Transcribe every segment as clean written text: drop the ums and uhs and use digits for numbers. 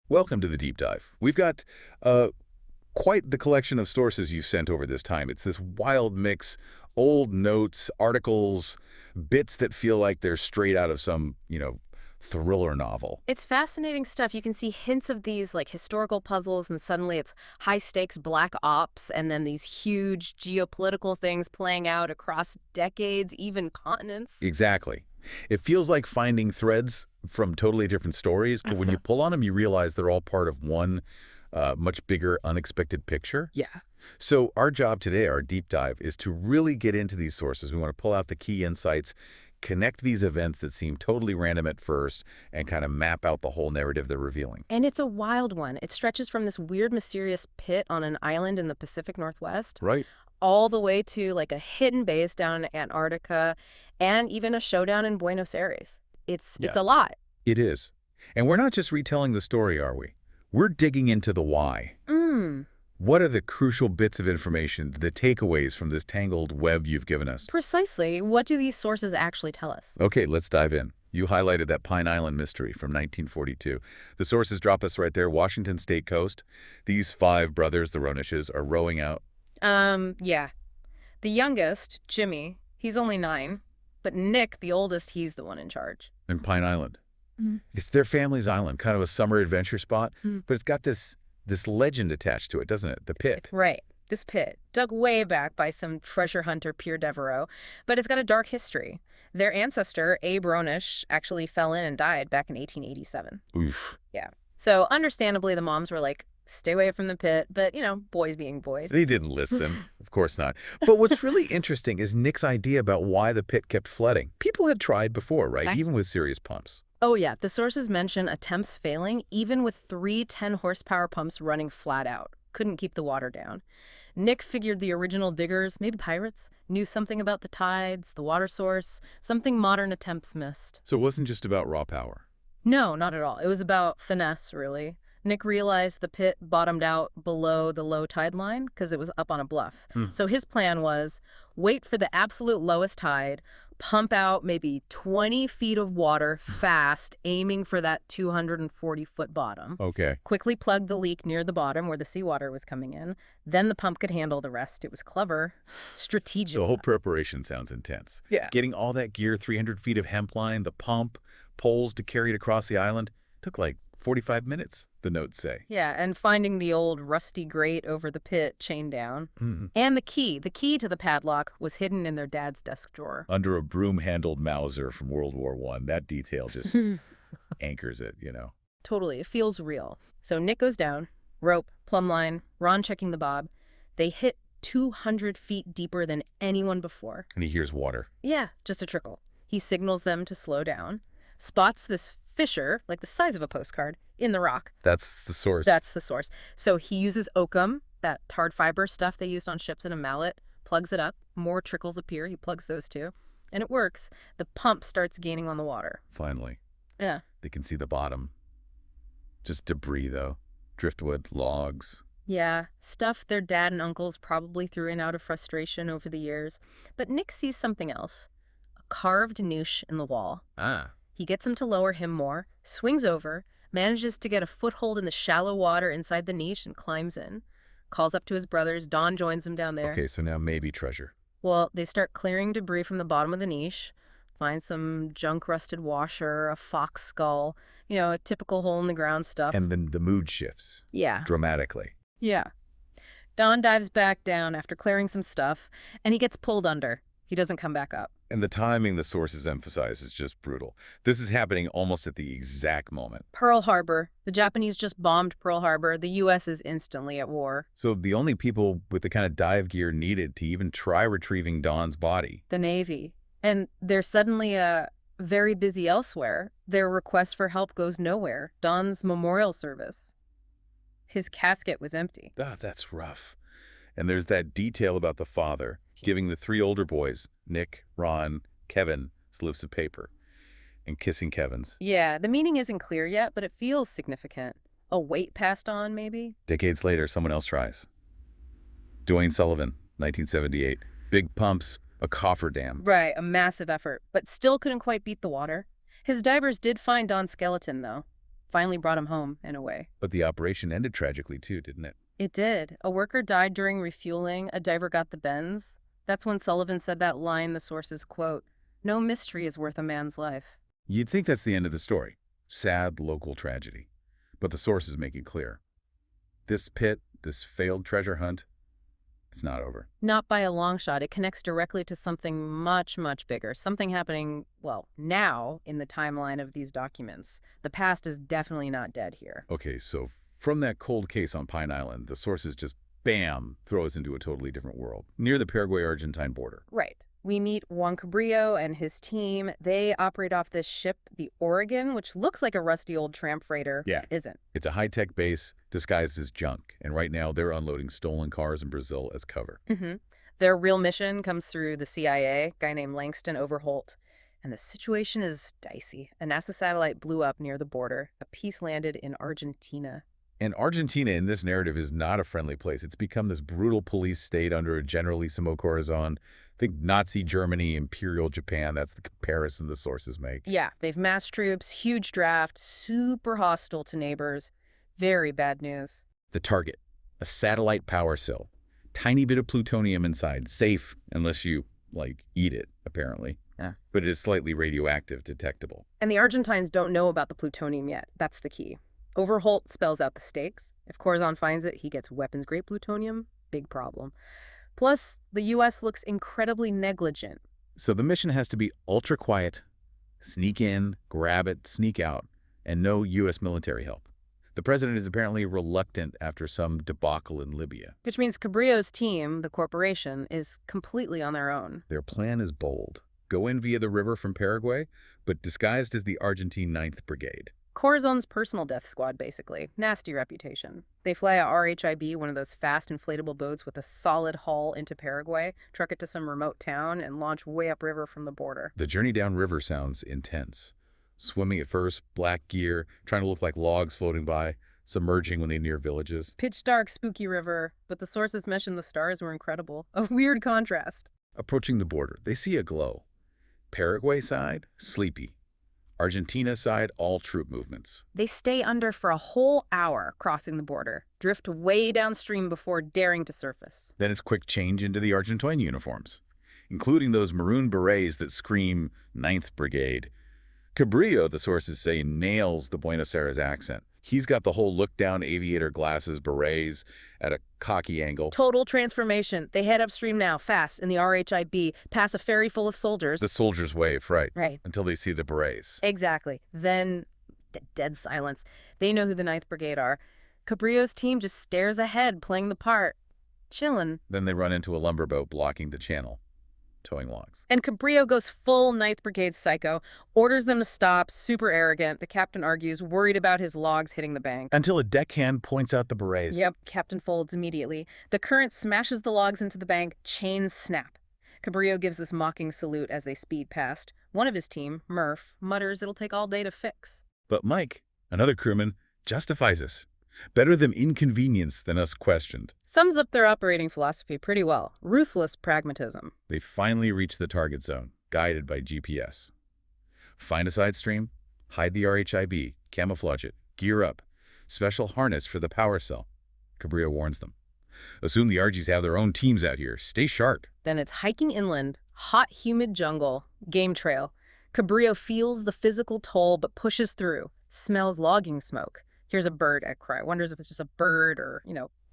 Welcome to the deep dive. We've got quite the collection of sources you've sent over this time. It's this wild mix, old notes, articles, bits that feel like they're straight out of some, thriller novel. It's fascinating stuff. You can see hints of these like historical puzzles, and suddenly it's high stakes black ops, and then these huge geopolitical things playing out across decades, even continents. Exactly. It feels like finding threads from totally different stories, but when you pull on them, you realize they're all part of one much bigger, unexpected picture. Yeah. So our job today, our deep dive, is to really get into these sources. We want to pull out the key insights, connect these events that seem totally random at first, and kind of map out the whole narrative they're revealing. And it's a wild one. It stretches from this weird, mysterious pit on an island in the Pacific Northwest Right. all the way to like a hidden base down in Antarctica and even a showdown in Buenos Aires. It's Yeah, a lot. it is. And we're not just retelling the story, are we? We're digging into the why. Mm. What are the crucial bits of information, the takeaways from this tangled web you've given us? Precisely. What do these sources actually tell us? Okay, let's dive in. You highlighted that Pine Island mystery from 1942. The sources drop us right there, Washington State coast. These five brothers, the Ronishes, are rowing out. Yeah. The youngest, Jimmy, he's only 9. But Nick, the oldest, he's the one in charge. In Pine Island. Mm. It's their family's island, kind of a summer adventure spot, Mm. but it's got this legend attached to it, doesn't it? The pit. Right. This pit, dug way back by some treasure hunter Pierre Devereaux, but it's got a dark history. Their ancestor, Abe Ronish, actually fell in and died back in 1887. Oof. Yeah. So understandably, the moms were like, stay away from the pit, but, boys being boys. They didn't listen. Of course not. But what's really interesting is Nick's idea about why the pit kept flooding. People had tried before, right? Okay. Even with serious pumps. Oh, yeah. The sources mention attempts failing, even with 3 10-horsepower pumps running flat out. Couldn't keep the water down. Nick figured the original diggers, maybe pirates, knew something about the tides, the water source, something modern attempts missed. So it wasn't just about raw power. No, not at all. It was about finesse, really. Nick realized the pit bottomed out below the low tide line because it was up on a bluff. Hmm. So his plan was wait for the absolute lowest tide, pump out maybe 20 feet of water fast, aiming for that 240-foot bottom. Okay. Quickly plug the leak near the bottom where the seawater was coming in. Then the pump could handle the rest. It was clever, strategic. The whole preparation sounds intense. Yeah. Getting all that gear, 300 feet of hemp line, the pump, poles to carry it across the island, took like 45 minutes, the notes say. Yeah, and finding the old rusty grate over the pit chained down. Mhm. And the key to the padlock was hidden in their dad's desk drawer. Under a broom-handled Mauser from World War I. That detail just anchors it, Totally, it feels real. So Nick goes down, rope, plumb line, Ron checking the bob. They hit 200 feet deeper than anyone before. And he hears water. Yeah, just a trickle. He signals them to slow down, spots this fissure, like the size of a postcard, in the rock. That's the source. That's the source. So he uses oakum, that tarred fiber stuff they used on ships, and a mallet, plugs it up. More trickles appear. He plugs those too. And it works. The pump starts gaining on the water. Finally. Yeah. They can see the bottom. Just debris, though. Driftwood, logs. Yeah, stuff their dad and uncles probably threw in out of frustration over the years. But Nick sees something else. A carved niche in the wall. Ah. He gets him to lower him more, swings over, manages to get a foothold in the shallow water inside the niche and climbs in. Calls up to his brothers. Don joins him down there. Okay, so now maybe treasure. Well, they start clearing debris from the bottom of the niche, find some junk-rusted washer, a fox skull, typical hole-in-the-ground stuff. And then the mood shifts Yeah. dramatically. Yeah. Don dives back down after clearing some stuff, and he gets pulled under. He doesn't come back up. And the timing the sources emphasize is just brutal. This is happening almost at the exact moment. Pearl Harbor. The Japanese just bombed Pearl Harbor. The U.S. is instantly at war. So the only people with the kind of dive gear needed to even try retrieving Don's body. The Navy. And they're suddenly very busy elsewhere. Their request for help goes nowhere. Don's memorial service. His casket was empty. Ah, that's rough. And there's that detail about the father giving the 3 older boys, Nick, Ron, Kevin, slips of paper and kissing Kevin's. Yeah, the meaning isn't clear yet, but it feels significant. A weight passed on, maybe? Decades later, someone else tries. Dwayne Sullivan, 1978. Big pumps, a cofferdam. Right, a massive effort, but still couldn't quite beat the water. His divers did find Don's skeleton, though. Finally brought him home, in a way. But the operation ended tragically too, didn't it? It did. A worker died during refueling. A diver got the bends. That's when Sullivan said that line the sources quote, "No mystery is worth a man's life." You'd think that's the end of the story. Sad local tragedy. But the sources make it clear. This pit, this failed treasure hunt, it's not over. Not by a long shot. It connects directly to something much, much bigger. Something happening, well, now in the timeline of these documents. The past is definitely not dead here. Okay, so from that cold case on Pine Island, the sources just, bam, throw us into a totally different world, near the Paraguay-Argentine border. Right. We meet Juan Cabrillo and his team. They operate off this ship, the Oregon, which looks like a rusty old tramp freighter. Yeah. Isn't. It's a high-tech base disguised as junk, and right now they're unloading stolen cars in Brazil as cover. Their real mission comes through the CIA, a guy named Langston Overholt. And the situation is dicey. A NASA satellite blew up near the border. A piece landed in Argentina. And Argentina in this narrative is not a friendly place. It's become this brutal police state under a Generalissimo Corazon. Think Nazi Germany, Imperial Japan. That's the comparison the sources make. Yeah, they've massed troops, huge draft, super hostile to neighbors. Very bad news. The target, a satellite power cell. Tiny bit of plutonium inside, safe unless you, eat it, apparently. Yeah. But it is slightly radioactive, detectable. And the Argentines don't know about the plutonium yet. That's the key. Overholt spells out the stakes. If Corazon finds it, he gets weapons-grade plutonium. Big problem. Plus, the U.S. looks incredibly negligent. So the mission has to be ultra quiet, sneak in, grab it, sneak out, and no U.S. military help. The president is apparently reluctant after some debacle in Libya. Which means Cabrillo's team, the corporation, is completely on their own. Their plan is bold. Go in via the river from Paraguay, but disguised as the Argentine 9th Brigade. Corazon's personal death squad, basically. Nasty reputation. They fly a RHIB, one of those fast inflatable boats with a solid hull, into Paraguay, truck it to some remote town, and launch way upriver from the border. The journey downriver sounds intense. Swimming at first, black gear, trying to look like logs floating by, submerging when they near villages. Pitch dark, spooky river, but the sources mentioned the stars were incredible. A weird contrast. Approaching the border, they see a glow. Paraguay side, sleepy. Argentina side, all troop movements. They stay under for a whole hour crossing the border, drift way downstream before daring to surface. Then it's quick change into the Argentine uniforms, including those maroon berets that scream 9th Brigade. Cabrillo, the sources say, nails the Buenos Aires accent. He's got the whole look-down aviator glasses, berets, at a cocky angle. Total transformation. They head upstream now, fast, in the RHIB, pass a ferry full of soldiers. The soldiers wave, right. Right. Until they see the berets. Exactly. Then, dead silence. They know who the 9th Brigade are. Cabrillo's team just stares ahead, playing the part. Chillin'. Then they run into a lumber boat blocking the channel, towing logs. And Cabrillo goes full 9th Brigade psycho, orders them to stop, super arrogant. The captain argues, worried about his logs hitting the bank. Until a deckhand points out the berets. Yep, captain folds immediately. The current smashes the logs into the bank, chains snap. Cabrillo gives this mocking salute as they speed past. One of his team, Murph, mutters it'll take all day to fix. But Mike, another crewman, justifies us. Better them inconvenienced than us questioned. Sums up their operating philosophy pretty well. Ruthless pragmatism. They finally reach the target zone, guided by GPS. Find a side stream, hide the RHIB, camouflage it, gear up. Special harness for the power cell. Cabrillo warns them. Assume the Argies have their own teams out here. Stay sharp. Then it's hiking inland, hot, humid jungle, game trail. Cabrillo feels the physical toll but pushes through. Smells logging smoke. Here's a bird cry. Wonders if it's just a bird or,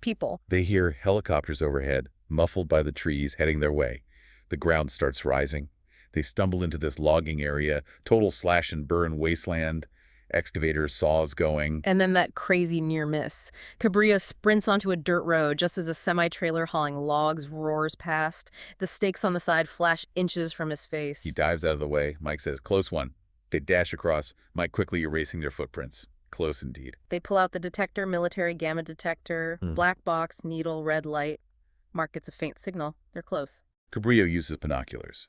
people. They hear helicopters overhead, muffled by the trees, heading their way. The ground starts rising. They stumble into this logging area, total slash and burn wasteland. Excavators, saws going. And then that crazy near miss. Cabrillo sprints onto a dirt road just as a semi-trailer hauling logs roars past. The stakes on the side flash inches from his face. He dives out of the way. Mike says, "Close one." They dash across, Mike quickly erasing their footprints. Close indeed. They pull out the detector, military gamma detector, black box, needle, red light. Mark gets a faint signal. They're close. Cabrillo uses binoculars.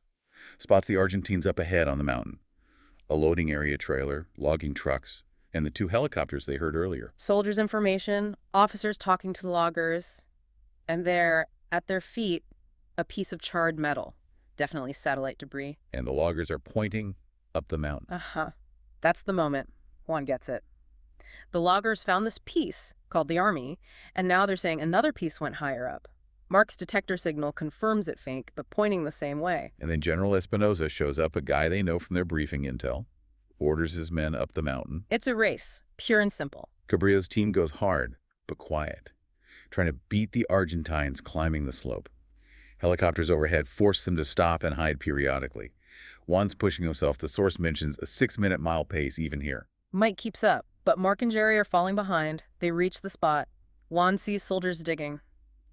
Spots the Argentines up ahead on the mountain. A loading area trailer, logging trucks, and the 2 helicopters they heard earlier. Soldiers' information, officers talking to the loggers, and there, at their feet, a piece of charred metal. Definitely satellite debris. And the loggers are pointing up the mountain. That's the moment. Juan gets it. The loggers found this piece, called the Army, and now they're saying another piece went higher up. Mark's detector signal confirms it fake, but pointing the same way. And then General Espinosa shows up, a guy they know from their briefing intel, orders his men up the mountain. It's a race, pure and simple. Cabrillo's team goes hard, but quiet, trying to beat the Argentines climbing the slope. Helicopters overhead force them to stop and hide periodically. Juan's pushing himself. The source mentions a 6-minute mile pace even here. Mike keeps up, but Mark and Jerry are falling behind. They reach the spot. Juan sees soldiers digging.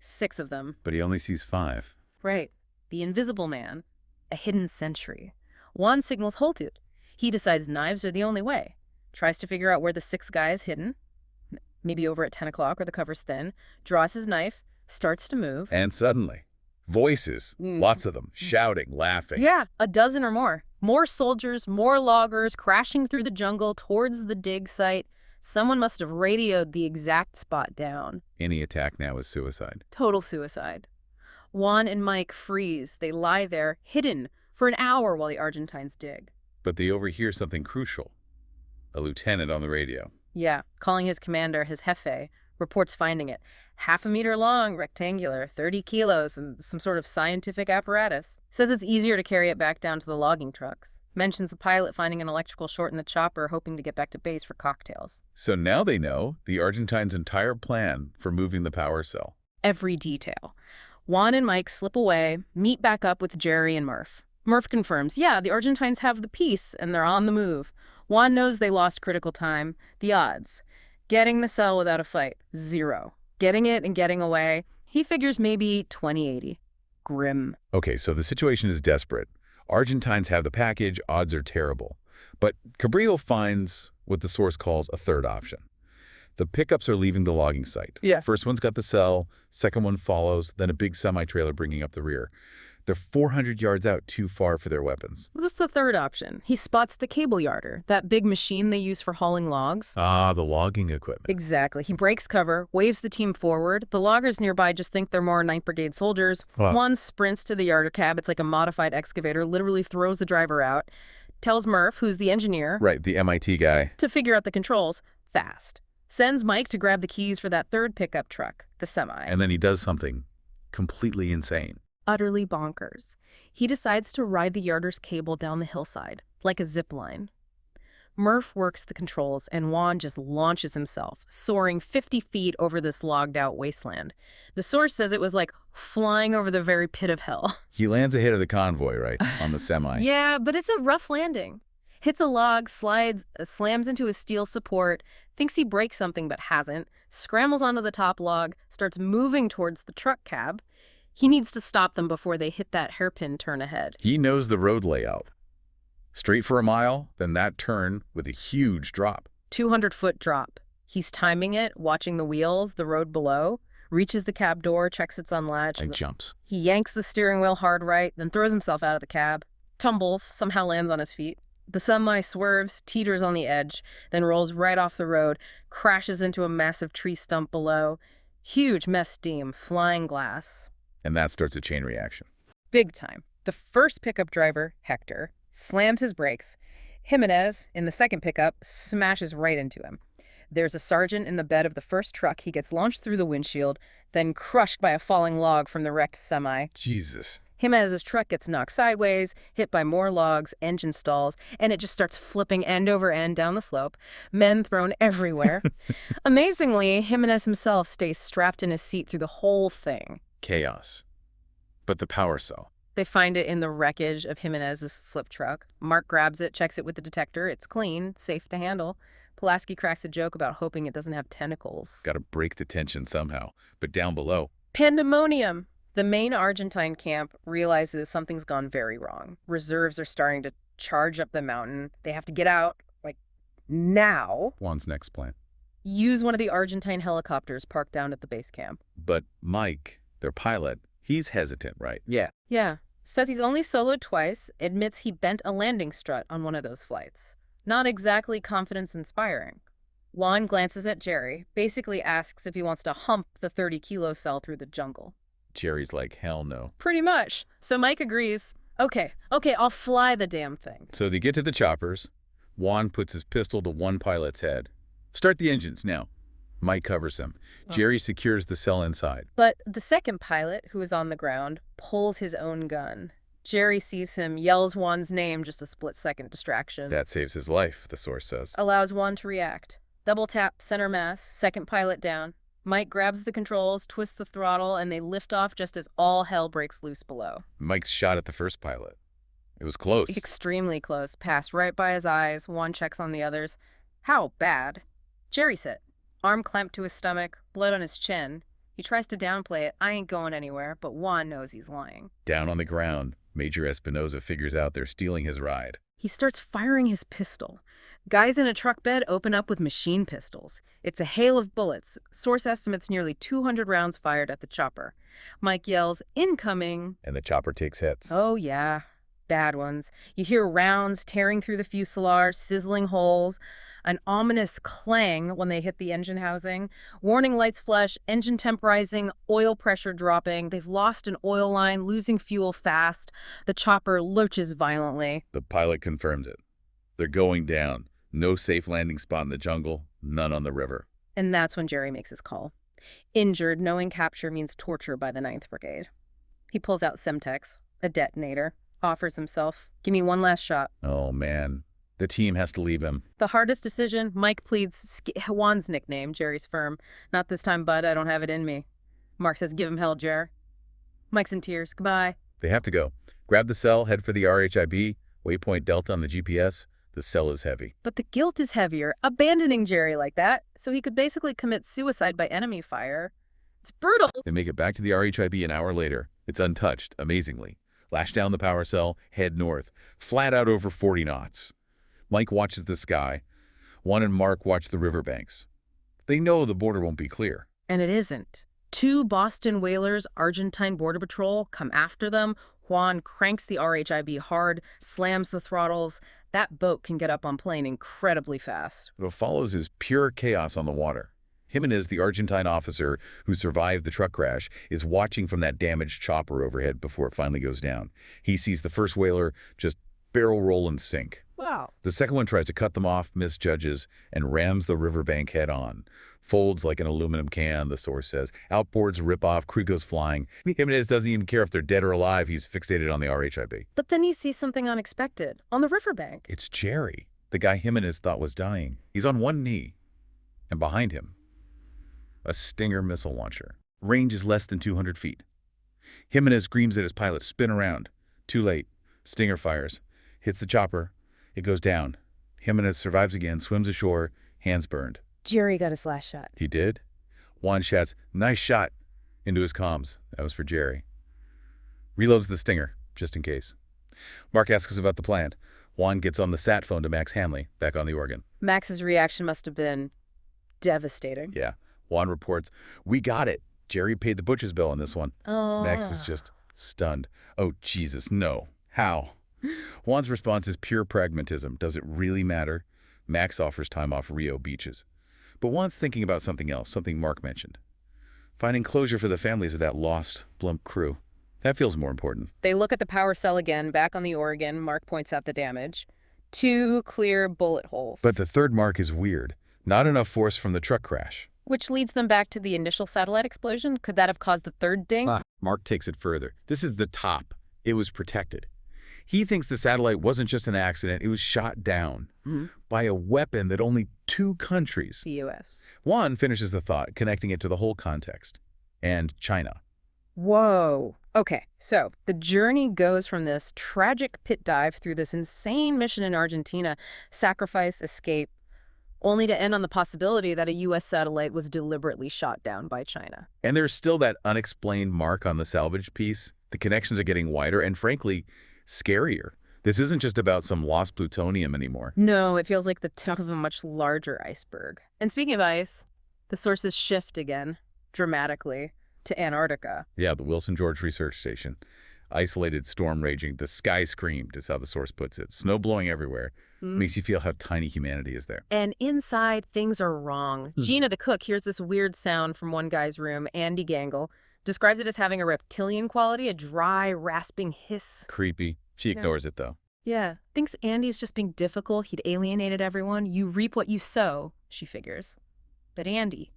6 of them. But he only sees 5. Right. The invisible man. A hidden sentry. Juan signals halted. He decides knives are the only way. Tries to figure out where the 6th guy is hidden. Maybe over at 10 o'clock where the cover's thin. Draws his knife. Starts to move. And suddenly, voices, lots of them, shouting, laughing. Yeah, a dozen or more. More soldiers, more loggers crashing through the jungle towards the dig site. Someone must have radioed the exact spot down. Any attack now is suicide. Total suicide. Juan and Mike freeze. They lie there, hidden, for an hour while the Argentines dig. But they overhear something crucial. A lieutenant on the radio. Yeah, calling his commander, his jefe, reports finding it. 1/2 meter long, rectangular, 30 kilos, and some sort of scientific apparatus. Says it's easier to carry it back down to the logging trucks. Mentions the pilot finding an electrical short in the chopper, hoping to get back to base for cocktails. So now they know the Argentines' entire plan for moving the power cell. Every detail. Juan and Mike slip away, meet back up with Jerry and Murph. Murph confirms, yeah, the Argentines have the piece, and they're on the move. Juan knows they lost critical time. The odds. Getting the cell without a fight, 0. Getting it and getting away, he figures maybe 20-80. Grim. Okay, so the situation is desperate. Argentines have the package, odds are terrible. But Cabrillo finds what the source calls a third option. The pickups are leaving the logging site. Yeah. First one's got the cell, second one follows, then a big semi-trailer bringing up the rear. They're 400 yards out, too far for their weapons. Well, that's the third option. He spots the cable yarder, that big machine they use for hauling logs. Ah, the logging equipment. Exactly. He breaks cover, waves the team forward. The loggers nearby just think they're more 9th Brigade soldiers. Wow. One sprints to the yarder cab. It's like a modified excavator, literally throws the driver out. Tells Murph, who's the engineer, Right, the MIT guy. to figure out the controls fast. Sends Mike to grab the keys for that third pickup truck, the semi. And then he does something completely insane. Utterly bonkers. He decides to ride the yarder's cable down the hillside, like a zip line. Murph works the controls, and Juan just launches himself, soaring 50 feet over this logged-out wasteland. The source says it was like flying over the very pit of hell. He lands ahead of the convoy, right, on the semi. Yeah, but it's a rough landing. Hits a log, slams into a steel support, thinks he breaks something but hasn't, scrambles onto the top log, starts moving towards the truck cab. He needs to stop them before they hit that hairpin turn ahead. He knows the road layout. Straight for a mile, then that turn with a huge drop. 200-foot drop. He's timing it, watching the wheels, the road below, reaches the cab door, checks it's unlatched. And jumps. He yanks the steering wheel hard right, then throws himself out of the cab, tumbles, somehow lands on his feet. The semi swerves, teeters on the edge, then rolls right off the road, crashes into a massive tree stump below. Huge mess steam, flying glass. And that starts a chain reaction. Big time. The first pickup driver, Hector, slams his brakes. Jimenez, in the second pickup, smashes right into him. There's a sergeant in the bed of the first truck. He gets launched through the windshield, then crushed by a falling log from the wrecked semi. Jesus. Jimenez's truck gets knocked sideways, hit by more logs, engine stalls, and it just starts flipping end over end down the slope. Men thrown everywhere. Amazingly, Jimenez himself stays strapped in his seat through the whole thing. Chaos. But the power cell. They find it in the wreckage of Jimenez's flip truck. Mark grabs it, checks it with the detector. It's clean, safe to handle. Pulaski cracks a joke about hoping it doesn't have tentacles. Got to break the tension somehow. But down below. Pandemonium. The main Argentine camp realizes something's gone very wrong. Reserves are starting to charge up the mountain. They have to get out, like, now. Juan's next plan. Use one of the Argentine helicopters parked down at the base camp. But Mike, their pilot, he's hesitant, right? Yeah. Says he's only soloed twice, admits he bent a landing strut on one of those flights. Not exactly confidence-inspiring. Juan glances at Jerry, basically asks if he wants to hump the 30-kilo cell through the jungle. Jerry's like, hell no. Pretty much. So Mike agrees. Okay, I'll fly the damn thing. So they get to the choppers. Juan puts his pistol to one pilot's head. Start the engines now. Mike covers him. Jerry secures the cell inside. But the second pilot, who is on the ground, pulls his own gun. Jerry sees him, yells Juan's name, just a split-second distraction. That saves his life, the source says. Allows Juan to react. Double tap, center mass, second pilot down. Mike grabs the controls, twists the throttle, and they lift off just as all hell breaks loose below. Mike's shot at the first pilot. It was close. Extremely close. Passed right by his eyes. Juan checks on the others. How bad? Jerry's hit. Arm clamped to his stomach, blood on his chin. He tries to downplay it. I ain't going anywhere, but Juan knows he's lying. Down on the ground, Major Espinosa figures out they're stealing his ride. He starts firing his pistol. Guys in a truck bed open up with machine pistols. It's a hail of bullets. Source estimates nearly 200 rounds fired at the chopper. Mike yells, "Incoming!" And the chopper takes hits. Oh, yeah. Bad ones. You hear rounds tearing through the fuselage, sizzling holes, an ominous clang when they hit the engine housing. Warning lights flash, engine temp rising, oil pressure dropping. They've lost an oil line, losing fuel fast. The chopper lurches violently. The pilot confirmed it. They're going down. No safe landing spot in the jungle, none on the river. And that's when Jerry makes his call. Injured, knowing capture means torture by the 9th Brigade. He pulls out Semtex, a detonator, offers himself. Give me one last shot. Oh, man. The team has to leave him. The hardest decision, Mike pleads Juan's nickname, Jerry's firm. Not this time, bud. I don't have it in me. Mark says, give him hell, Jer. Mike's in tears. Goodbye. They have to go. Grab the cell, head for the RHIB, waypoint Delta on the GPS. The cell is heavy. But the guilt is heavier, abandoning Jerry like that, so he could basically commit suicide by enemy fire. It's brutal. They make it back to the RHIB an hour later. It's untouched, amazingly. Lash down the power cell, head north, flat out over 40 knots. Mike watches the sky. Juan and Mark watch the riverbanks. They know the border won't be clear. And it isn't. 2 Boston whalers, Argentine Border Patrol, come after them. Juan cranks the RHIB hard, slams the throttles. That boat can get up on plane incredibly fast. What follows is pure chaos on the water. Jimenez, the Argentine officer who survived the truck crash, is watching from that damaged chopper overhead before it finally goes down. He sees the first whaler just barrel roll and sink. Wow. The second one tries to cut them off, misjudges, and rams the riverbank head on. Folds like an aluminum can, the source says. Outboards rip off, crew goes flying. Jimenez doesn't even care if they're dead or alive. He's fixated on the RHIB. But then he sees something unexpected on the riverbank. It's Jerry, the guy Jimenez thought was dying. He's on one knee, and behind him, a Stinger missile launcher. Range is less than 200 feet. Jimenez screams at his pilot, spin around. Too late. Stinger fires. Hits the chopper. It goes down. Jimenez survives again, swims ashore, hands burned. Jerry got his last shot. He did? Juan shouts, nice shot, into his comms. That was for Jerry. Reloads the Stinger, just in case. Mark asks us about the plan. Juan gets on the sat phone to Max Hanley, back on the organ. Max's reaction must have been devastating. Yeah. Juan reports, we got it. Jerry paid the butcher's bill on this one. Oh. Max is just stunned. Oh, Jesus, no. How? Juan's response is pure pragmatism. Does it really matter? Max offers time off Rio beaches. But Juan's thinking about something else, something Mark mentioned. Finding closure for the families of that lost Blump crew. That feels more important. They look at the power cell again, back on the Oregon. Mark points out the damage. 2 clear bullet holes. But the third mark is weird. Not enough force from the truck crash. Which leads them back to the initial satellite explosion. Could that have caused the third ding? Mark takes it further. This is the top. It was protected. He thinks the satellite wasn't just an accident, it was shot down by a weapon that only 2 countries. The U.S. Juan finishes the thought, connecting it to the whole context. And China. Whoa. Okay, so the journey goes from this tragic pit dive through this insane mission in Argentina, sacrifice, escape, only to end on the possibility that a U.S. satellite was deliberately shot down by China. And there's still that unexplained mark on the salvage piece. The connections are getting wider and, frankly, scarier. This isn't just about some lost plutonium anymore. No, it feels like the tip of a much larger iceberg. And speaking of ice, the sources shift again, dramatically, to Antarctica. Yeah, the Wilson George Research Station. Isolated storm raging. The sky screamed, is how the source puts it. Snow blowing everywhere. Makes you feel how tiny humanity is there. And inside, things are wrong. Gina, the cook, hears this weird sound from one guy's room, Andy Gangle, describes it as having a reptilian quality, a dry, rasping hiss. Creepy. She ignores it, though. Yeah. Thinks Andy's just being difficult. He'd alienated everyone. You reap what you sow. she figures. But Andy,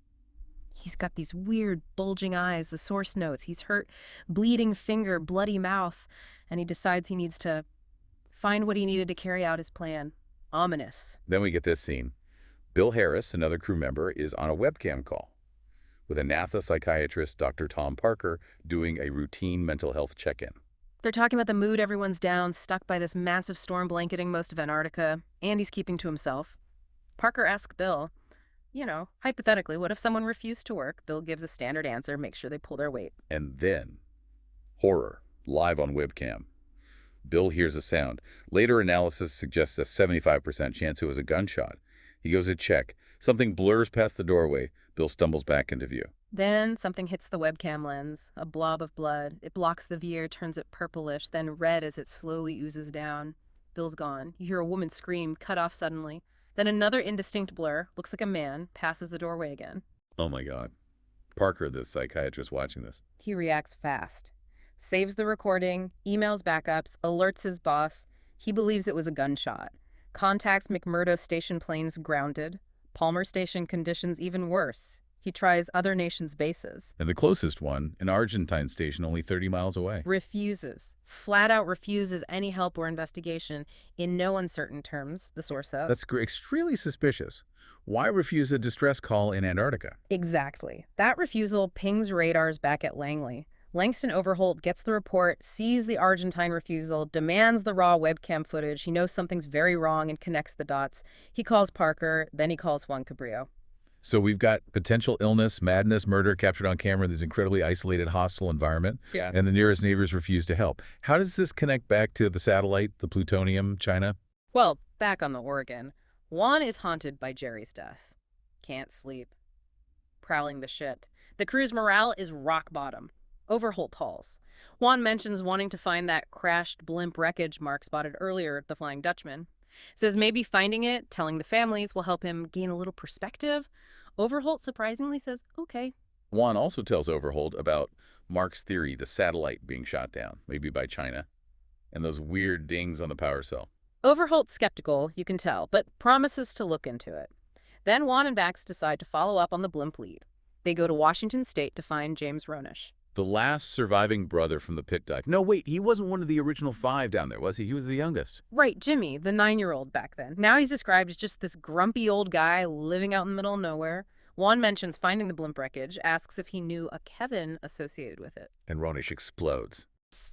he's got these weird, bulging eyes, the source notes. He's hurt, bleeding finger, bloody mouth, and he decides he needs to find what he needed to carry out his plan. Ominous. Then we get this scene. Bill Harris, another crew member, is on a webcam call with a NASA psychiatrist, Dr. Tom Parker, doing a routine mental health check-in. They're talking about the mood, everyone's down, stuck by this massive storm blanketing most of Antarctica. Andy's keeping to himself. Parker asks Bill, hypothetically, what if someone refused to work? Bill gives a standard answer, make sure they pull their weight. And then, horror, live on webcam. Bill hears a sound. Later analysis suggests a 75% chance it was a gunshot. He goes to check. Something blurs past the doorway. Bill stumbles back into view. Then something hits the webcam lens, a blob of blood. It blocks the view, turns it purplish, then red as it slowly oozes down. Bill's gone. You hear a woman scream, cut off suddenly. Then another indistinct blur, looks like a man, passes the doorway again. Oh my God. Parker, the psychiatrist watching this. He reacts fast. Saves the recording, emails backups, alerts his boss. He believes it was a gunshot. Contacts McMurdo Station planes grounded. Palmer Station conditions even worse. He tries other nations' bases. And the closest one, an Argentine station only 30 miles away. Refuses. Flat out refuses any help or investigation in no uncertain terms, the source says. That's extremely suspicious. Why refuse a distress call in Antarctica? Exactly. That refusal pings radars back at Langley. Langston Overholt gets the report, sees the Argentine refusal, demands the raw webcam footage. He knows something's very wrong and connects the dots. He calls Parker, then he calls Juan Cabrillo. So we've got potential illness, madness, murder captured on camera in this incredibly isolated, hostile environment. Yeah. And the nearest neighbors refuse to help. How does this connect back to the satellite, the plutonium, China? Well, back on the Oregon, Juan is haunted by Jerry's death. Can't sleep. Prowling the shit. The crew's morale is rock bottom. Overholt calls. Juan mentions wanting to find that crashed blimp wreckage Mark spotted earlier at the Flying Dutchman. Says maybe finding it, telling the families, will help him gain a little perspective. Overholt surprisingly says, okay. Juan also tells Overholt about Mark's theory, the satellite being shot down, maybe by China, and those weird dings on the power cell. Overholt's skeptical, you can tell, but promises to look into it. Then Juan and Bax decide to follow up on the blimp lead. They go to Washington State to find James Ronish. The last surviving brother from the pit dive. No, wait, he wasn't one of the original 5 down there, was he? He was the youngest. Right, Jimmy, the 9-year-old back then. Now he's described as just this grumpy old guy living out in the middle of nowhere. Juan mentions finding the blimp wreckage, asks if he knew a Kevin associated with it. And Ronish explodes.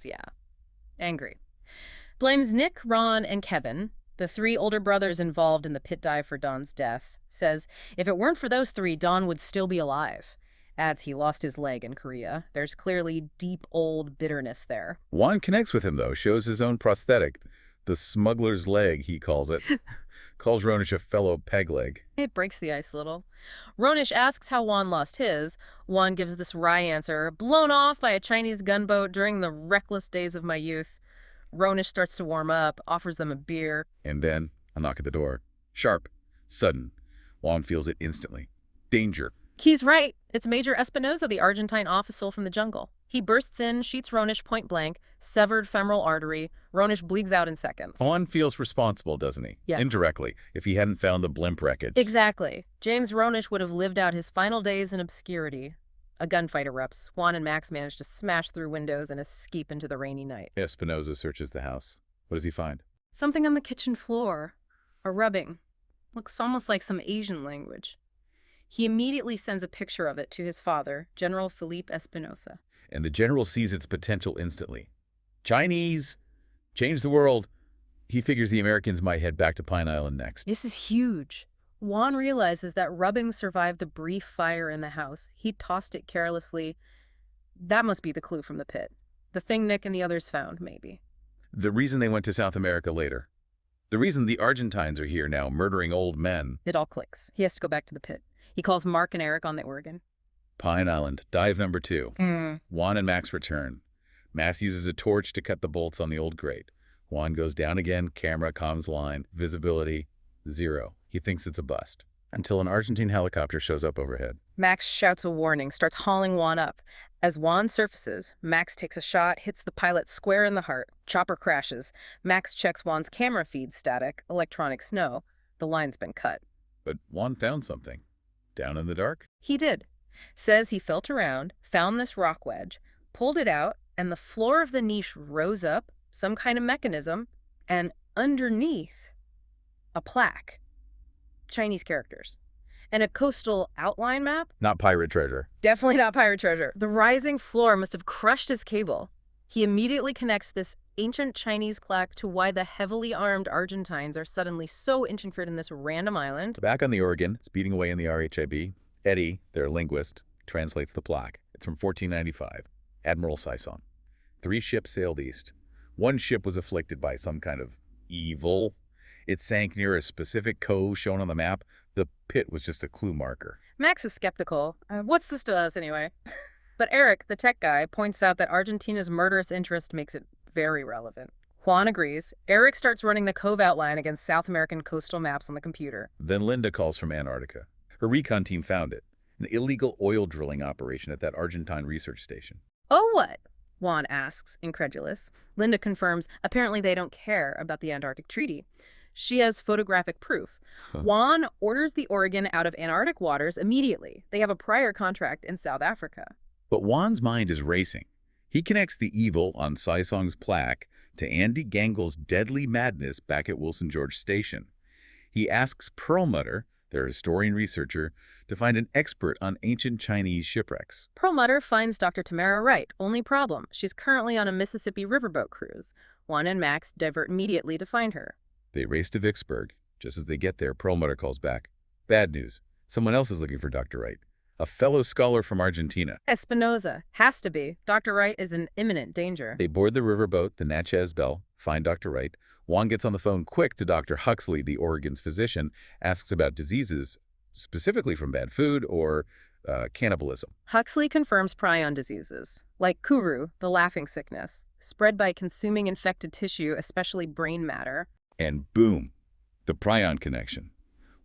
Yeah, angry. Blames Nick, Ron, and Kevin, the 3 older brothers involved in the pit dive for Don's death. Says if it weren't for those 3, Don would still be alive. Adds he lost his leg in Korea. There's clearly deep old bitterness there. Juan connects with him, though, shows his own prosthetic, the smuggler's leg, he calls it. Calls Ronish a fellow peg leg. It breaks the ice a little. Ronish asks how Juan lost his. Juan gives this wry answer, blown off by a Chinese gunboat during the reckless days of my youth. Ronish starts to warm up, offers them a beer. And then a knock at the door. Sharp, sudden. Juan feels it instantly. Danger. He's right. It's Major Espinosa, the Argentine official from the jungle. He bursts in, shoots Ronish point blank, severed femoral artery. Ronish bleeds out in seconds. Juan feels responsible, doesn't he? Yeah. Indirectly, if he hadn't found the blimp wreckage. Exactly. James Ronish would have lived out his final days in obscurity. A gunfight erupts. Juan and Max manage to smash through windows and escape into the rainy night. Espinosa searches the house. What does he find? Something on the kitchen floor. A rubbing. Looks almost like some Asian language. He immediately sends a picture of it to his father, General Felipe Espinosa. And the general sees its potential instantly. Chinese! Change the world! He figures the Americans might head back to Pine Island next. This is huge. Juan realizes that rubbing survived the brief fire in the house. He tossed it carelessly. That must be the clue from the pit. The thing Nick and the others found, maybe. The reason they went to South America later. The reason the Argentines are here now, murdering old men. It all clicks. He has to go back to the pit. He calls Mark and Eric on the Oregon. Pine Island, dive number 2. Juan and Max return. Max uses a torch to cut the bolts on the old grate. Juan goes down again, camera, comms line, visibility, 0. He thinks it's a bust. Until an Argentine helicopter shows up overhead. Max shouts a warning, starts hauling Juan up. As Juan surfaces, Max takes a shot, hits the pilot square in the heart. Chopper crashes. Max checks Juan's camera feed static, electronic snow. The line's been cut. But Juan found something. Down in the dark? He did. Says he felt around, found this rock wedge, pulled it out, and the floor of the niche rose up, some kind of mechanism, and underneath, a plaque. Chinese characters. And a coastal outline map? Not pirate treasure. Definitely not pirate treasure. The rising floor must have crushed his cable. He immediately connects this ancient Chinese plaque to why the heavily armed Argentines are suddenly so interested in this random island. Back on the Oregon, speeding away in the RHIB, Eddie, their linguist, translates the plaque. It's from 1495. Admiral Sison. 3 ships sailed east. 1 ship was afflicted by some kind of evil. It sank near a specific cove shown on the map. The pit was just a clue marker. Max is skeptical. What's this to us anyway? But Eric, the tech guy, points out that Argentina's murderous interest makes it very relevant. Juan agrees. Eric starts running the cove outline against South American coastal maps on the computer. Then Linda calls from Antarctica. Her recon team found it. An illegal oil drilling operation at that Argentine research station. Oh, what? Juan asks, incredulous. Linda confirms apparently they don't care about the Antarctic Treaty. She has photographic proof. Juan orders the Oregon out of Antarctic waters immediately. They have a prior contract in South Africa. But Juan's mind is racing. He connects the evil on Sisong's plaque to Andy Gangel's deadly madness back at Wilson George Station. He asks Perlmutter, their historian-researcher, to find an expert on ancient Chinese shipwrecks. Perlmutter finds Dr. Tamara Wright. Only problem, she's currently on a Mississippi riverboat cruise. Juan and Max divert immediately to find her. They race to Vicksburg. Just as they get there, Perlmutter calls back. Bad news. Someone else is looking for Dr. Wright. A fellow scholar from Argentina. Espinosa. Has to be. Dr. Wright is in imminent danger. They board the riverboat, the Natchez Belle, find Dr. Wright. Juan gets on the phone quick to Dr. Huxley, the Oregon's physician, asks about diseases, specifically from bad food or cannibalism. Huxley confirms prion diseases, like Kuru, the laughing sickness, spread by consuming infected tissue, especially brain matter. And boom, the prion connection.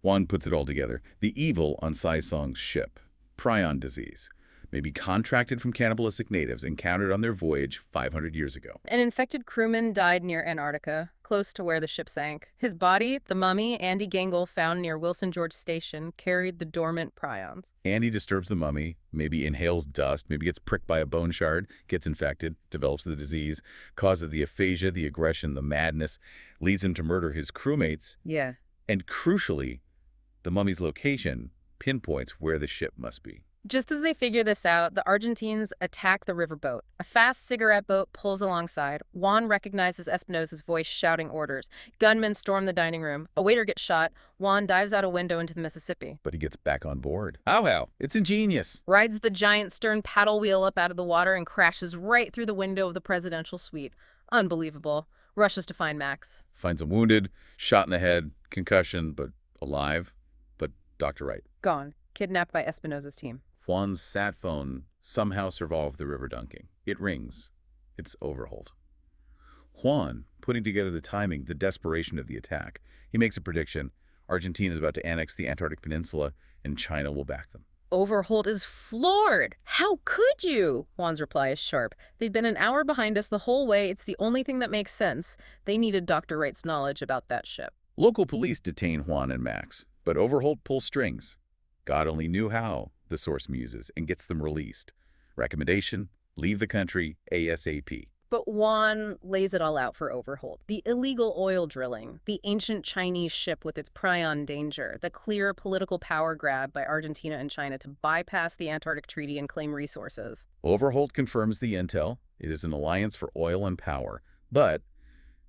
Juan puts it all together. The evil on Sisong's ship. Prion disease, may be contracted from cannibalistic natives encountered on their voyage 500 years ago. An infected crewman died near Antarctica, close to where the ship sank. His body, the mummy Andy Gangel found near Wilson George Station, carried the dormant prions. Andy disturbs the mummy, maybe inhales dust, maybe gets pricked by a bone shard, gets infected, develops the disease, causes the aphasia, the aggression, the madness, leads him to murder his crewmates. Yeah. And crucially, the mummy's location pinpoints where the ship must be. Just as they figure this out, the Argentines attack the riverboat. A fast cigarette boat pulls alongside. Juan recognizes Espinosa's voice shouting orders. Gunmen storm the dining room. A waiter gets shot. Juan dives out a window into the Mississippi. But he gets back on board. How? It's ingenious. Rides the giant stern paddle wheel up out of the water and crashes right through the window of the presidential suite. Unbelievable. Rushes to find Max. Finds him wounded, shot in the head, concussion, but alive. But Dr. Wright. Gone. Kidnapped by Espinosa's team. Juan's sat phone somehow survived the river dunking. It rings. It's Overholt. Juan, putting together the timing, the desperation of the attack, he makes a prediction. Argentina is about to annex the Antarctic Peninsula, and China will back them. Overholt is floored. How could you? Juan's reply is sharp. They've been an hour behind us the whole way. It's the only thing that makes sense. They needed Dr. Wright's knowledge about that ship. Local police detain Juan and Max, but Overholt pulls strings. God only knew how, the source muses, and gets them released. Recommendation, leave the country ASAP. But Juan lays it all out for Overholt. The illegal oil drilling, the ancient Chinese ship with its prion danger, the clear political power grab by Argentina and China to bypass the Antarctic Treaty and claim resources. Overholt confirms the intel. It is an alliance for oil and power. But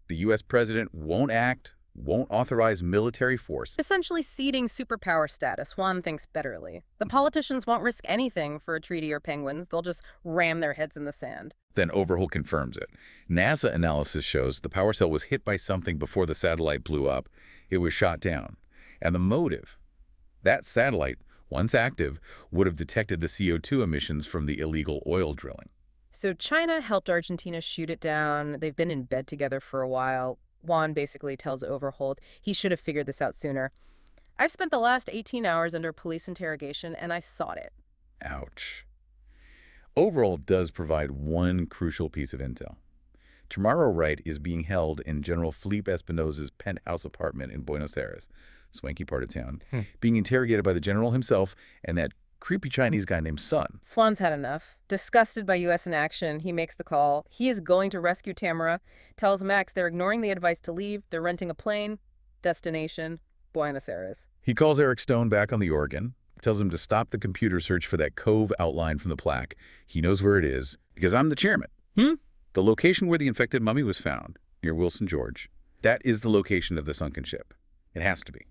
the U.S. president won't act, won't authorize military force. Essentially ceding superpower status, Juan thinks bitterly. The politicians won't risk anything for a treaty or penguins. They'll just ram their heads in the sand. Then Overholt confirms it. NASA analysis shows the power cell was hit by something before the satellite blew up. It was shot down. And the motive, that satellite, once active, would have detected the CO2 emissions from the illegal oil drilling. So China helped Argentina shoot it down. They've been in bed together for a while. Juan basically tells Overholt he should have figured this out sooner. I've spent the last 18 hours under police interrogation, and I sought it. Ouch. Overholt does provide one crucial piece of intel. Tamara Wright is being held in General Felipe Espinosa's penthouse apartment in Buenos Aires. swanky part of town, being interrogated by the general himself and that creepy Chinese guy named Sun. Juan's had enough. Disgusted by U.S. inaction, he makes the call. He is going to rescue Tamara, tells Max they're ignoring the advice to leave, they're renting a plane. Destination, Buenos Aires. He calls Eric Stone back on the Oregon, tells him to stop the computer search for that cove outlined from the plaque. He knows where it is, because I'm the chairman. The location where the infected mummy was found, near Wilson, George, that is the location of the sunken ship. It has to be.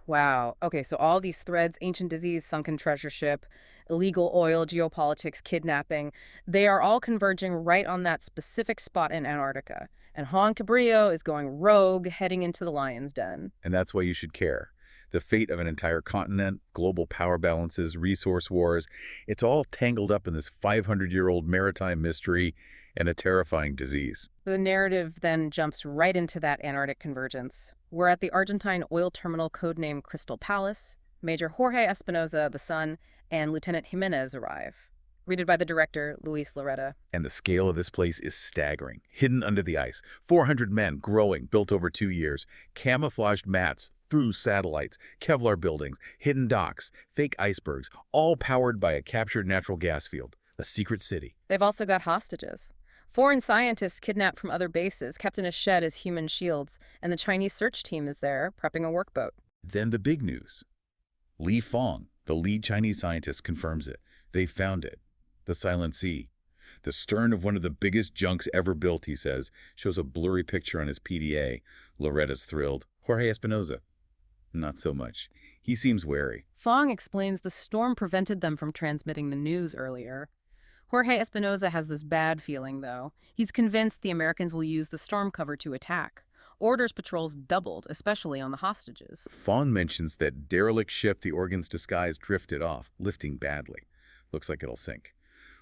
Wow. Okay, so all these threads, ancient disease, sunken treasure ship, illegal oil, geopolitics, kidnapping, they are all converging right on that specific spot in Antarctica. And Juan Cabrillo is going rogue, heading into the lion's den. And that's why you should care. The fate of an entire continent, global power balances, resource wars, it's all tangled up in this 500-year-old maritime mystery and a terrifying disease. The narrative then jumps right into that Antarctic convergence. We're at the Argentine oil terminal codenamed Crystal Palace. Major Jorge Espinosa, the son, and Lieutenant Jimenez arrive. Greeted by the director, Luis Larreta. And the scale of this place is staggering. Hidden under the ice, 400 men growing, built over 2 years, camouflaged mats, through satellites, Kevlar buildings, hidden docks, fake icebergs, all powered by a captured natural gas field, a secret city. They've also got hostages. Foreign scientists kidnapped from other bases, kept in a shed as human shields, and the Chinese search team is there, prepping a workboat. Then the big news. Li Fong, the lead Chinese scientist, confirms it. They found it. The Silent Sea. The stern of one of the biggest junks ever built, he says, shows a blurry picture on his PDA. Loretta's thrilled. Jorge Espinosa, not so much. He seems wary. Fong explains the storm prevented them from transmitting the news earlier. Jorge Espinosa has this bad feeling, though. He's convinced the Americans will use the storm cover to attack. Orders patrols doubled, especially on the hostages. Fong mentions that derelict ship the Oregon's disguise drifted off, lifting badly. Looks like it'll sink.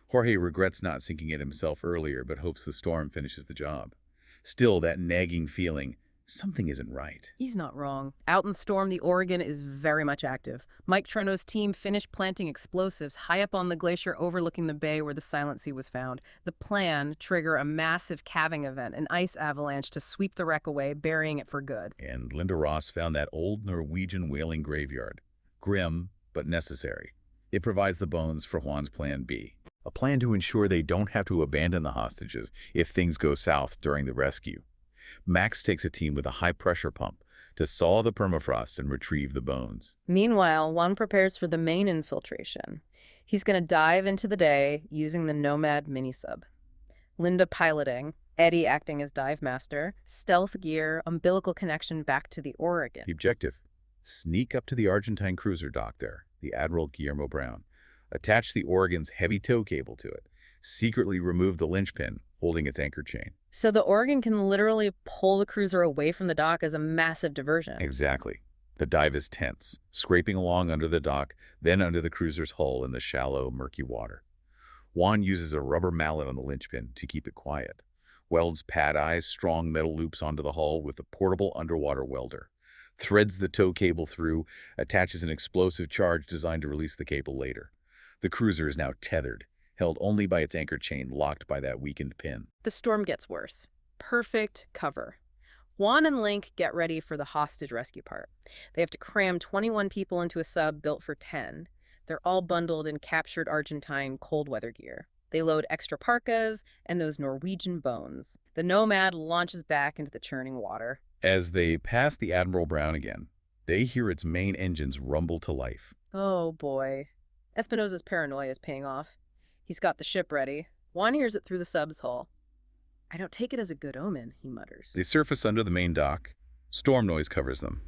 Jorge regrets not sinking it himself earlier, but hopes the storm finishes the job. Still, that nagging feeling, something isn't right. He's not wrong. Out in the storm, the Oregon is very much active. Mike Trono's team finished planting explosives high up on the glacier overlooking the bay where the Silent Sea was found. The plan, trigger a massive calving event, an ice avalanche to sweep the wreck away, burying it for good. And Linda Ross found that old Norwegian whaling graveyard. Grim, but necessary. It provides the bones for Juan's Plan B. A plan to ensure they don't have to abandon the hostages if things go south during the rescue. Max takes a team with a high-pressure pump to saw the permafrost and retrieve the bones. Meanwhile, Juan prepares for the main infiltration. He's going to dive into the day using the Nomad mini-sub. Linda piloting, Eddie acting as dive master, stealth gear, umbilical connection back to the Oregon. The objective, sneak up to the Argentine cruiser dock there, the Admiral Guillermo Brown, attach the Oregon's heavy tow cable to it, secretly remove the linchpin holding its anchor chain. So the Oregon can literally pull the cruiser away from the dock as a massive diversion. Exactly. The dive is tense, scraping along under the dock, then under the cruiser's hull in the shallow, murky water. Juan uses a rubber mallet on the linchpin to keep it quiet, welds pad-eyes, strong metal loops onto the hull with a portable underwater welder, threads the tow cable through, attaches an explosive charge designed to release the cable later. The cruiser is now tethered, held only by its anchor chain locked by that weakened pin. The storm gets worse. Perfect cover. Juan and Link get ready for the hostage rescue part. They have to cram 21 people into a sub built for 10. They're all bundled in captured Argentine cold weather gear. They load extra parkas and those Norwegian bones. The Nomad launches back into the churning water. As they pass the Admiral Brown again, they hear its main engines rumble to life. Oh boy. Espinosa's paranoia is paying off. He's got the ship ready. Juan hears it through the sub's hull. I don't take it as a good omen, he mutters. They surface under the main dock. Storm noise covers them.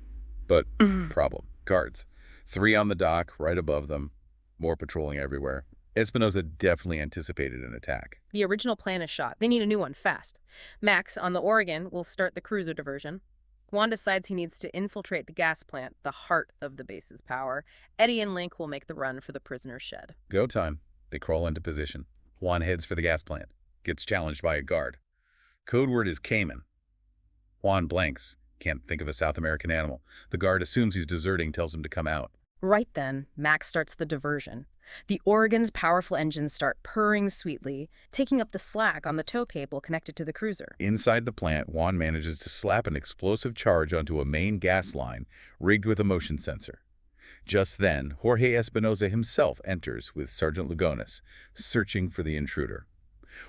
But problem. Guards. 3 on the dock, right above them. More patrolling everywhere. Espinosa definitely anticipated an attack. The original plan is shot. They need a new one fast. Max, on the Oregon, will start the cruiser diversion. Juan decides he needs to infiltrate the gas plant, the heart of the base's power. Eddie and Link will make the run for the prisoner's shed. Go time. They crawl into position. Juan heads for the gas plant. Gets challenged by a guard. Code word is Cayman. Juan blanks. Can't think of a South American animal. The guard assumes he's deserting, tells him to come out. Right then, Max starts the diversion. The Oregon's powerful engines start purring sweetly, taking up the slack on the tow cable connected to the cruiser. Inside the plant, Juan manages to slap an explosive charge onto a main gas line rigged with a motion sensor. Just then, Jorge Espinosa himself enters with Sergeant Lugones, searching for the intruder.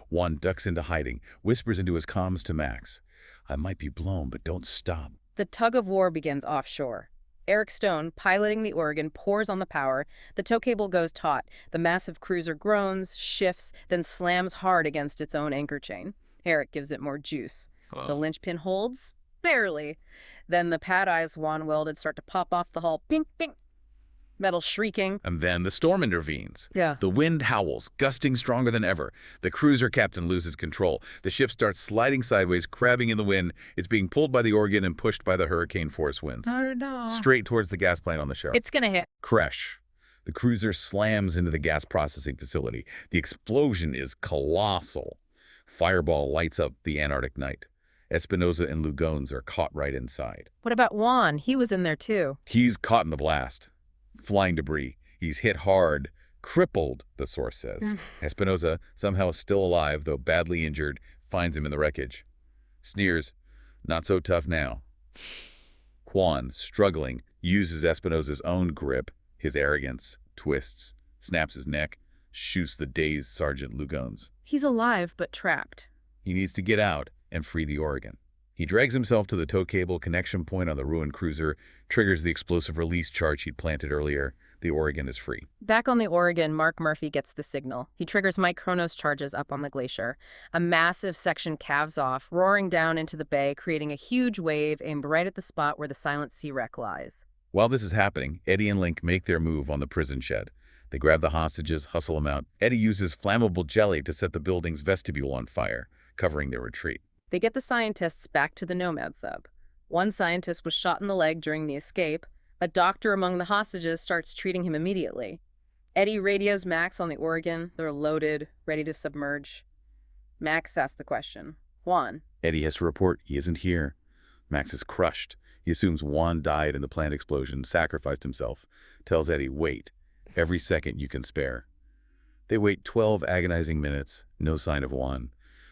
Juan ducks into hiding, whispers into his comms to Max, "I might be blown, but don't stop." The tug of war begins offshore. Eric Stone, piloting the Oregon, pours on the power. The tow cable goes taut. The massive cruiser groans, shifts, then slams hard against its own anchor chain. Eric gives it more juice. The linchpin holds? Barely. Then the pad eyes Juan welded start to pop off the hull. Pink, pink. Metal shrieking. And then the storm intervenes. Yeah. The wind howls, gusting stronger than ever. The cruiser captain loses control. The ship starts sliding sideways, crabbing in the wind. It's being pulled by the Oregon and pushed by the hurricane-force winds. Oh, no. Straight towards the gas plant on the shore. It's gonna hit. Crash. The cruiser slams into the gas processing facility. The explosion is colossal. Fireball lights up the Antarctic night. Espinosa and Lugones are caught right inside. What about Juan? He was in there too. He's caught in the blast. Flying debris. He's hit hard, crippled, the source says. Espinosa, somehow still alive, though badly injured, finds him in the wreckage. Sneers, "Not so tough now." Juan, struggling, uses Espinosa's own grip, his arrogance, twists, snaps his neck, shoots the dazed Sergeant Lugones. He's alive, but trapped. He needs to get out and free the Oregon. He drags himself to the tow cable connection point on the ruined cruiser, triggers the explosive release charge he'd planted earlier. The Oregon is free. Back on the Oregon, Mark Murphy gets the signal. He triggers Mike Chronos charges up on the glacier. A massive section calves off, roaring down into the bay, creating a huge wave aimed right at the spot where the silent sea wreck lies. While this is happening, Eddie and Link make their move on the prison shed. They grab the hostages, hustle them out. Eddie uses flammable jelly to set the building's vestibule on fire, covering their retreat. They get the scientists back to the Nomad sub. One scientist was shot in the leg during the escape. A doctor among the hostages starts treating him immediately. Eddie radios Max on the Oregon. They're loaded, ready to submerge. Max asks the question, "Juan?" Eddie has to report he isn't here. Max is crushed. He assumes Juan died in the plant explosion, sacrificed himself. Tells Eddie, "Wait. Every second you can spare." They wait 12 agonizing minutes. No sign of Juan.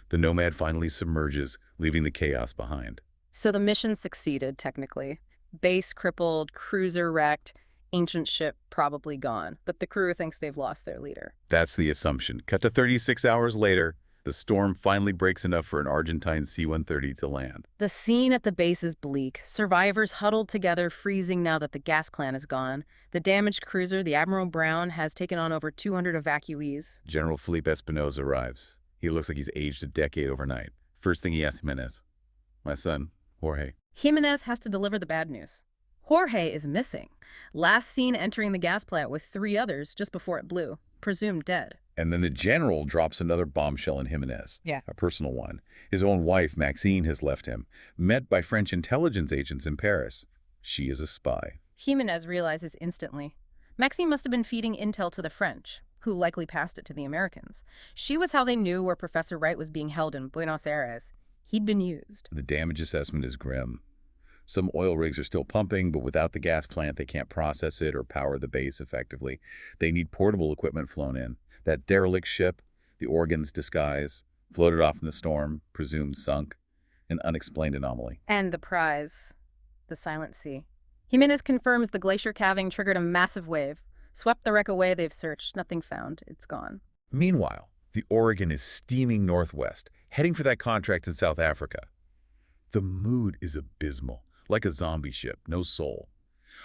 The Nomad finally submerges, leaving the chaos behind. So the mission succeeded, technically. Base crippled, cruiser wrecked, ancient ship probably gone. But the crew thinks they've lost their leader. That's the assumption. Cut to 36 hours later, the storm finally breaks enough for an Argentine C-130 to land. The scene at the base is bleak. Survivors huddled together, freezing now that the gas plant is gone. The damaged cruiser, the Admiral Brown, has taken on over 200 evacuees. General Felipe Espinosa arrives. He looks like he's aged a decade overnight. First thing he asks Jimenez, "My son, Jorge." Jimenez has to deliver the bad news. Jorge is missing. Last seen entering the gas plant with 3 others just before it blew, presumed dead. And then the general drops another bombshell in Jimenez, a personal one. His own wife, Maxine, has left him, met by French intelligence agents in Paris. She is a spy. Jimenez realizes instantly. Maxine must have been feeding intel to the French, who likely passed it to the Americans. She was how they knew where Professor Wright was being held in Buenos Aires. He'd been used. The damage assessment is grim. Some oil rigs are still pumping, but without the gas plant, they can't process it or power the base effectively. They need portable equipment flown in. That derelict ship, the Oregon's disguise, floated off in the storm, presumed sunk, an unexplained anomaly. And the prize, the Silent Sea. Jimenez confirms the glacier calving triggered a massive wave. Swept the wreck away, they've searched. Nothing found. It's gone. Meanwhile, the Oregon is steaming northwest, heading for that contract in South Africa. The mood is abysmal, like a zombie ship, no soul.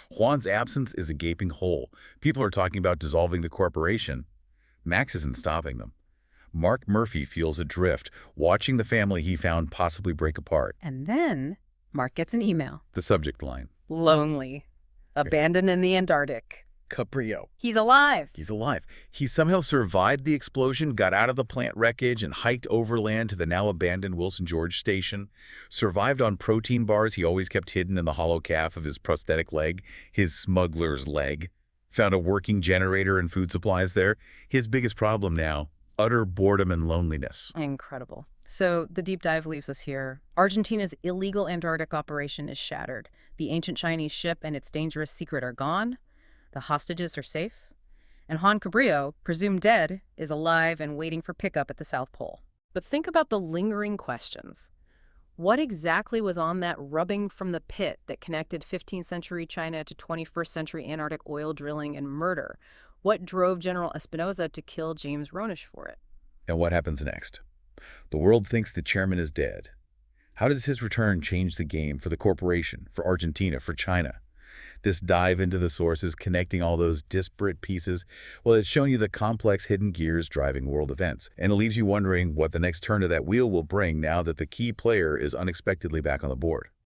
Juan's absence is a gaping hole. People are talking about dissolving the corporation. Max isn't stopping them. Mark Murphy feels adrift, watching the family he found possibly break apart. And then Mark gets an email. The subject line. Lonely. Abandoned in the Antarctic. Cabrillo. He's alive. He's alive. He somehow survived the explosion, got out of the plant wreckage, and hiked overland to the now abandoned Wilson George station. Survived on protein bars he always kept hidden in the hollow calf of his prosthetic leg, his smuggler's leg. Found a working generator and food supplies there. His biggest problem now, utter boredom and loneliness. Incredible. So the deep dive leaves us here. Argentina's illegal Antarctic operation is shattered. The ancient Chinese ship and its dangerous secret are gone. The hostages are safe. And Juan Cabrillo, presumed dead, is alive and waiting for pickup at the South Pole. But think about the lingering questions. What exactly was on that rubbing from the pit that connected 15th century China to 21st century Antarctic oil drilling and murder? What drove General Espinosa to kill James Ronish for it? And what happens next? The world thinks the chairman is dead. How does his return change the game for the corporation, for Argentina, for China? This dive into the sources, connecting all those disparate pieces, well, it's shown you the complex hidden gears driving world events. And it leaves you wondering what the next turn of that wheel will bring now that the key player is unexpectedly back on the board.